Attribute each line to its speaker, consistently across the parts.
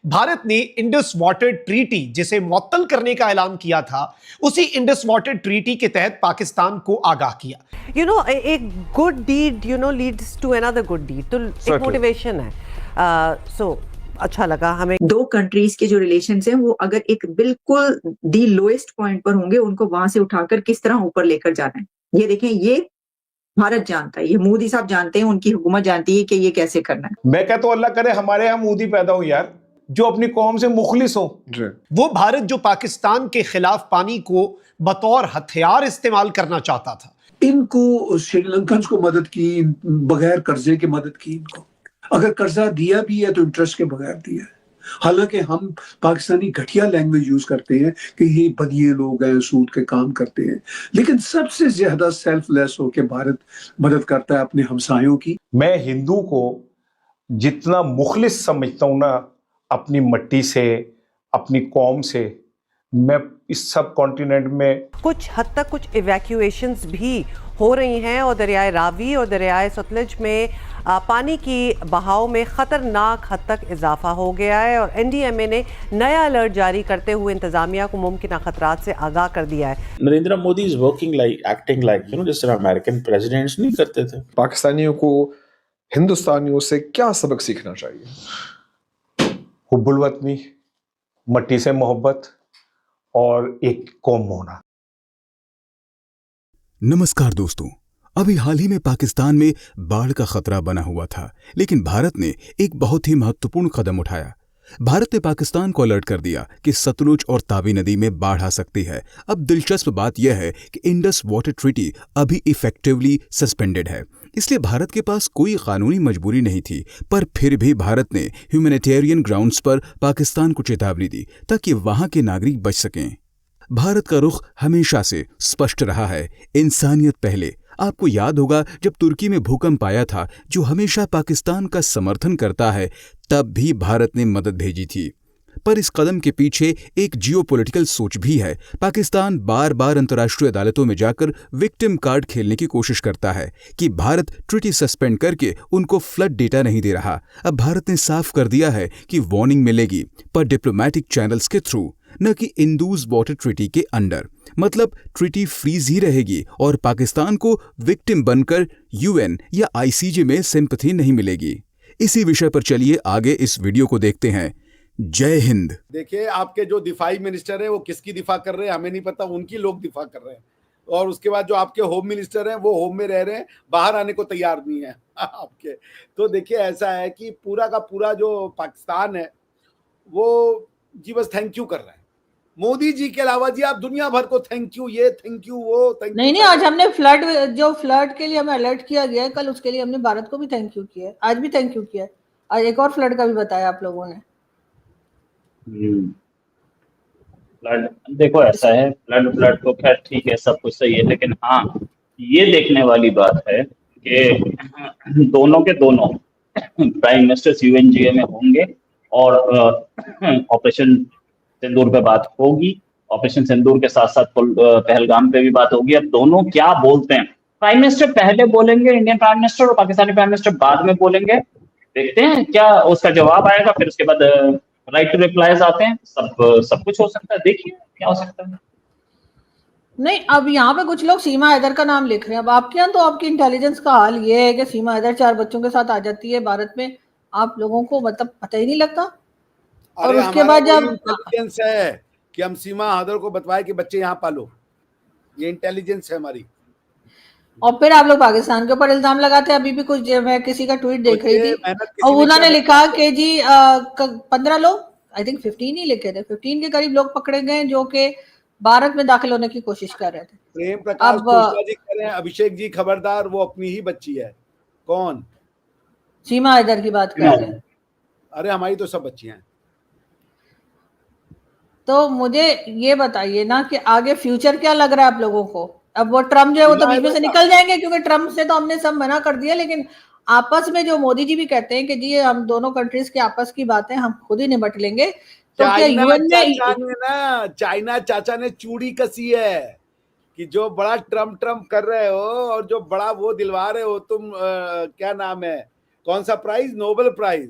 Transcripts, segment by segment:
Speaker 1: भारत ने Indus water treaty जिसे मुअत्तल करने का ऐलान किया था, उसी इंडस वाटर ट्रीटी के तहत पाकिस्तान को आगाह किया।
Speaker 2: एक good deed leads to another good deed, तो एक मोटिवेशन है। सो अच्छा लगा हमें।
Speaker 3: दो कंट्रीज के जो रिलेशंस हैं वो अगर एक बिल्कुल दी लोएस्ट पॉइंट पर होंगे, उनको वहां से उठाकर किस तरह ऊपर लेकर जाना है, ये देखें, ये भारत जानता है, ये मोदी साहब जानते हैं, उनकी हुकूमत जानती है कि ये कैसे करना है।
Speaker 4: मैं कहता हूं अल्लाह करे हमारे यहाँ मोदी पैदा हो यार, जो अपनी कौम से मुखलिस हो।
Speaker 1: वो भारत जो पाकिस्तान के खिलाफ पानी को बतौर हथियार इस्तेमाल करना चाहता था।
Speaker 5: इनको श्रीलंकन को मदद की, बगैर कर्जे के मदद की। इनको अगर कर्जा दिया भी है तो इंटरेस्ट के बगैर दिया है। हालांकि हम पाकिस्तानी घटिया लैंग्वेज यूज करते हैं कि ये बदिए लोग हैं, सूद के काम करते हैं, लेकिन सबसे ज्यादा सेल्फलेस होकर भारत मदद करता है अपने हमसायों की।
Speaker 4: मैं हिंदू को जितना मुखलिस समझता हूं ना अपनी मट्टी से, अपनी कौम से, मैं इस सब कॉन्टिनेंट में
Speaker 2: कुछ हद तक कुछ इवैक्यूएशंस भी हो रही हैं और दरियाए रावी और दरियाए सतलज में पानी की बहाव में खतरनाक हद तक इजाफा हो गया है और एनडीएमए ने नया अलर्ट जारी करते हुए इंतजामिया को मुमकिन खतरात से आगाह कर दिया है।
Speaker 6: Narendra Modi is working like, acting like जिस तरह अमेरिकन प्रेसिडेंट्स नहीं करते थे।
Speaker 7: पाकिस्तानियों को हिंदुस्तानियों से क्या सबक सीखना चाहिए?
Speaker 4: हुब्बुल वतनी, मट्टी से मोहब्बत और एक कौम होना।
Speaker 8: नमस्कार दोस्तों, अभी हाल ही में पाकिस्तान में बाढ़ का खतरा बना हुआ था, लेकिन भारत ने एक बहुत ही महत्वपूर्ण कदम उठाया। भारत ने पाकिस्तान को अलर्ट कर दिया कि सतलुज और तावी नदी में बाढ़ आ सकती है। अब दिलचस्प बात यह है कि इंडस वाटर ट्रीटी अभी इफेक्टिवली सस्पेंडेड है, इसलिए भारत के पास कोई कानूनी मजबूरी नहीं थी। पर फिर भी भारत ने ह्यूमैनिटेरियन ग्राउंड्स पर पाकिस्तान को चेतावनी दी ताकि वहां के नागरिक बच सकें। भारत का रुख हमेशा से स्पष्ट रहा है, इंसानियत पहले। आपको याद होगा जब तुर्की में भूकंप आया था, जो हमेशा पाकिस्तान का समर्थन करता है, तब भी भारत ने मदद भेजी थी। पर इस कदम के पीछे एक जियोपॉलिटिकल सोच भी है। पाकिस्तान बार बार अंतर्राष्ट्रीय अदालतों में जाकर विक्टिम कार्ड खेलने की कोशिश करता है कि भारत ट्रीटी सस्पेंड करके उनको फ्लड डेटा नहीं दे रहा। अब भारत ने साफ कर दिया है कि वार्निंग मिलेगी, पर डिप्लोमेटिक चैनल्स के थ्रू, न कि इंडस वाटर ट्रीटी के अंडर। मतलब ट्रीटी फ्रीज ही रहेगी और पाकिस्तान को विक्टिम बनकर यूएन या आईसीजे में सिंपैथी नहीं मिलेगी। इसी विषय पर चलिए आगे इस वीडियो को देखते हैं। जय हिंद।
Speaker 9: देखिए, आपके जो दिफाई मिनिस्टर हैं वो किसकी दिफा कर रहे हैं हमें नहीं पता, उनकी लोग दिफा कर रहे हैं। और उसके बाद जो आपके होम मिनिस्टर हैं वो होम में रह रहे हैं, बाहर आने को तैयार नहीं है आपके। तो देखिए, ऐसा है कि पूरा का पूरा जो पाकिस्तान है वो जी बस थैंक यू कर रहा है। मोदी जी के अलावा जी आप दुनिया भर को थैंक यू, ये थैंक यू, वो थैंक यू।
Speaker 10: नहीं, आज हमने फ्लड के लिए हमें अलर्ट किया गया है, कल उसके लिए हमने भारत को भी थैंक यू किया है, आज भी थैंक यू किया है, आज एक और फ्लड का भी बताया आप लोगों ने।
Speaker 6: फ्लड देखो ऐसा है, फ्लड तो खैर ठीक है, सब कुछ सही है, लेकिन हाँ ये देखने वाली बात है कि दोनों के दोनों प्राइम मिनिस्टर्स यूएनजीए में होंगे और ऑपरेशन सिंदूर पे बात होगी। ऑपरेशन सिंदूर के साथ साथ पहलगाम पे भी बात होगी। अब दोनों क्या बोलते हैं, प्राइम मिनिस्टर पहले बोलेंगे, इंडियन प्राइम मिनिस्टर, और पाकिस्तानी प्राइम मिनिस्टर बाद में बोलेंगे। देखते हैं क्या उसका जवाब आएगा, फिर उसके बाद राइट टू रिप्लाईज आते हैं। सब कुछ हो सकता है, देखिए क्या हो सकता है।
Speaker 10: नहीं, अब यहाँ पे कुछ लोग सीमा हैदर का नाम लिख रहे हैं। अब आपके यहाँ तो आपकी इंटेलिजेंस का हाल ये है कि सीमा हैदर 4 बच्चों के साथ आ जाती है भारत में, आप लोगों को मतलब पता ही नहीं लगता। और उसके बाद जब
Speaker 9: इंटेलिजेंस है कि हम सीमा हैदर को बतवाए कि बच्चे यहाँ पालो, ये इंटेलिजेंस है हमारी।
Speaker 10: और फिर आप लोग पाकिस्तान के ऊपर इल्जाम लगाते हैं। अभी भी कुछ मैं किसी का ट्वीट देख रही थी और उन्होंने लिखा कि जी 15 लोग, आई थिंक 15 ही लिखे थे, 15 के करीब लोग पकड़े गए जो कि भारत में दाखिल होने की कोशिश कर रहे थे।
Speaker 9: प्रेम प्रकाश खोसला जी कह रहे हैं, अभिषेक जी खबरदार, वो अपनी ही बच्ची है। कौन?
Speaker 10: सीमा हैदर की बात कर रहे हैं।
Speaker 9: अरे हमारी तो सब बच्चियां हैं।
Speaker 10: तो मुझे ये बताइए ना कि आगे फ्यूचर क्या लग रहा है आप लोगों को? अब वो ट्रम्प जो है वो तो बीच में से निकल जाएंगे, क्योंकि ट्रम्प से तो हमने सब मना कर दिया, लेकिन आपस में जो मोदी जी भी कहते हैं कि जी हम दोनों कंट्रीज के आपस की बातें हम खुद ही निपट लेंगे, तो क्या यूएन
Speaker 9: में चाइना चाचा ने चूड़ी कसी है कि जो बड़ा ट्रम्प कर रहे हो और जो बड़ा वो दिलवा रहे हो तुम, क्या नाम है, कौन सा प्राइज, नोबेल प्राइज,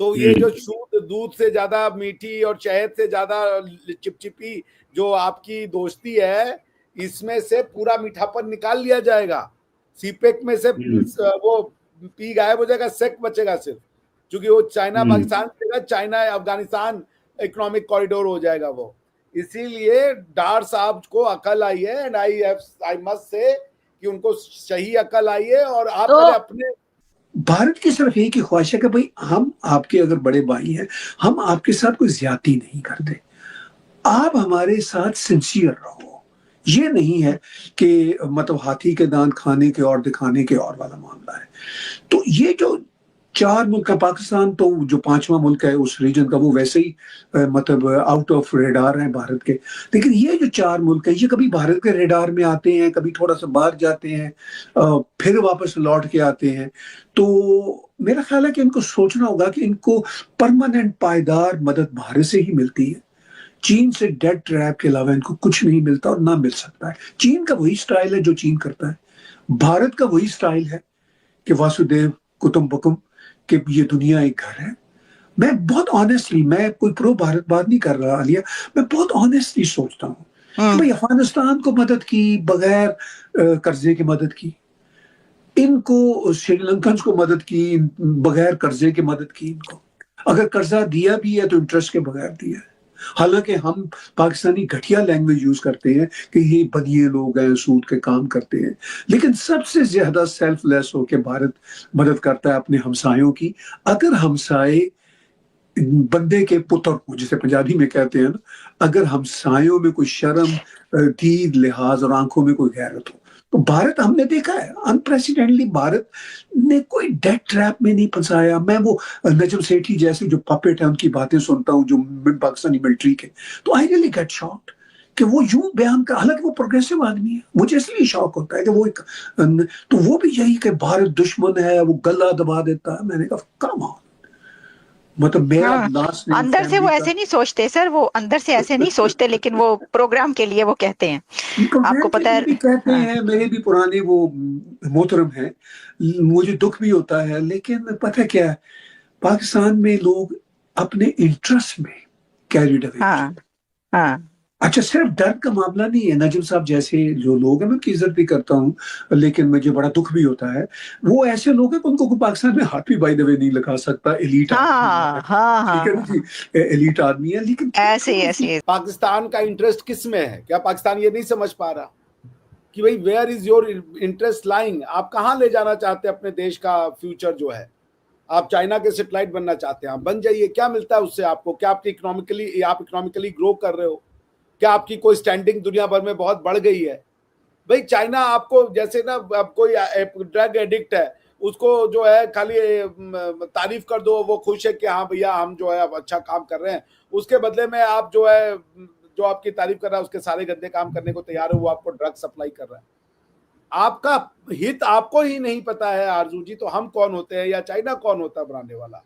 Speaker 9: तो ये जो शुद्ध दूध से ज्यादा मीठी और शहद से ज्यादा चिपचिपी जो आपकी दोस्ती है, इसमें से पूरा मीठापन निकाल लिया जाएगा। सीपेक में से वो पी गायब हो जाएगा, सेक बचेगा सिर्फ, क्योंकि वो चाइना पाकिस्तान से चाइना अफगानिस्तान इकोनॉमिक कॉरिडोर हो जाएगा वो। इसीलिए डार साहब को अकल आई है, एंड आई मस्ट से कि उनको सही अकल आई है। और आप अपने
Speaker 5: भारत की सिर्फ एक ही ख्वाहिश है कि भाई हम आपके अगर बड़े भाई हैं, हम आपके साथ कोई ज्यादती नहीं करते, आप हमारे साथ सिंसियर रहो। ये नहीं है कि मतलब हाथी के दांत खाने के और दिखाने के और वाला मामला है। तो ये जो 4 मुल्क है, पाकिस्तान तो जो 5वां मुल्क है उस रीजन का, वो वैसे ही मतलब आउट ऑफ रेडार है भारत के। लेकिन ये जो 4 मुल्क है, ये कभी भारत के रेडार में आते हैं, कभी थोड़ा सा बाहर जाते हैं, फिर वापस लौट के आते हैं। तो मेरा ख्याल है कि इनको सोचना होगा कि इनको परमानेंट पायदार मदद भारत से ही मिलती है। चीन से डेट ट्रैप के अलावा इनको कुछ नहीं मिलता और ना मिल सकता है। चीन का वही स्टाइल है जो चीन करता है, भारत का वही स्टाइल है कि वासुदेव कुटुंबकम, कि ये दुनिया एक घर है। मैं बहुत ऑनेस्टली, मैं कोई प्रो भारत बात नहीं कर रहा आलिया, मैं बहुत ऑनेस्टली सोचता हूँ भाई अफगानिस्तान को मदद की बगैर कर्जे की मदद की, इनको श्रीलंकन को मदद की बगैर कर्जे की मदद की, इनको अगर कर्जा दिया भी है तो इंटरेस्ट के बगैर दिया है। हालांकि हम पाकिस्तानी घटिया लैंग्वेज यूज करते हैं कि ये बनिए लोग हैं, सूद के काम करते हैं, लेकिन सबसे ज्यादा सेल्फलेस होके भारत मदद करता है अपने हमसायों की। अगर हमसाए बंदे के पुत्र हो, जिसे पंजाबी में कहते हैं ना, अगर हमसायों में कोई शर्म, दीद, लिहाज और आंखों में कोई गैरत हो, तो भारत हमने देखा है अनप्रेसिडेंटली भारत ने कोई डेट ट्रैप में नहीं फंसाया। मैं वो नजम सेठी जैसे जो पपेट है उनकी बातें सुनता हूँ जो पाकिस्तानी मिलिट्री के, तो आई रियली गेट शॉक्ड कि वो यूं बयान कर, हालांकि वो प्रोग्रेसिव आदमी है, मुझे इसलिए शौक होता है कि वो एक, तो वो भी यही कि भारत दुश्मन है, वो गला दबा देता है। मैंने कहा कम ऑन, मतलब मेरा
Speaker 11: अंदर से वो ऐसे नहीं सोचते सर, वो अंदर से ऐसे नहीं सोचते, लेकिन वो प्रोग्राम के लिए वो कहते हैं, आपको पता है।
Speaker 5: कहते हैं, मेरे भी पुराने वो मोहतरम है, मुझे दुख भी होता है, लेकिन पता क्या है, पाकिस्तान में लोग अपने इंटरेस्ट में कैरिड अवे। अच्छा, सिर्फ डर का मामला नहीं है। नजम साहब जैसे जो लोग हैं, मैं उनकी इज्जत भी करता हूँ, लेकिन मुझे बड़ा दुख भी होता है, वो ऐसे लोग हैं उनको पाकिस्तान में हाथ भी बाय द वे नहीं लगा सकता। एलीट एलीट आदमी है, लेकिन
Speaker 11: ऐसे
Speaker 9: पाकिस्तान का इंटरेस्ट किस में है? क्या पाकिस्तान ये नहीं समझ पा रहा कि भाई where is your interest lying? आप कहाँ ले जाना चाहते हैं अपने देश का फ्यूचर जो है? आप चाइना के सैटेलाइट बनना चाहते हैं, आप बन जाइए, क्या मिलता है उससे आपको? क्या आपकी इकोनॉमिकली ग्रो कर रहे हो? क्या आपकी कोई स्टैंडिंग दुनिया भर में बहुत बढ़ गई है? भाई चाइना आपको, जैसे ना अब कोई ड्रग एडिक्ट है, उसको जो है खाली तारीफ कर दो, वो खुश है कि हाँ भैया हम जो है अब अच्छा काम कर रहे हैं, उसके बदले में आप जो है, जो आपकी तारीफ कर रहा है उसके सारे गंदे काम करने को तैयार है, वो आपको ड्रग सप्लाई कर रहा है। आपका हित आपको ही नहीं पता है आरजू जी, तो हम कौन होते हैं या चाइना कौन होता है बनाने वाला?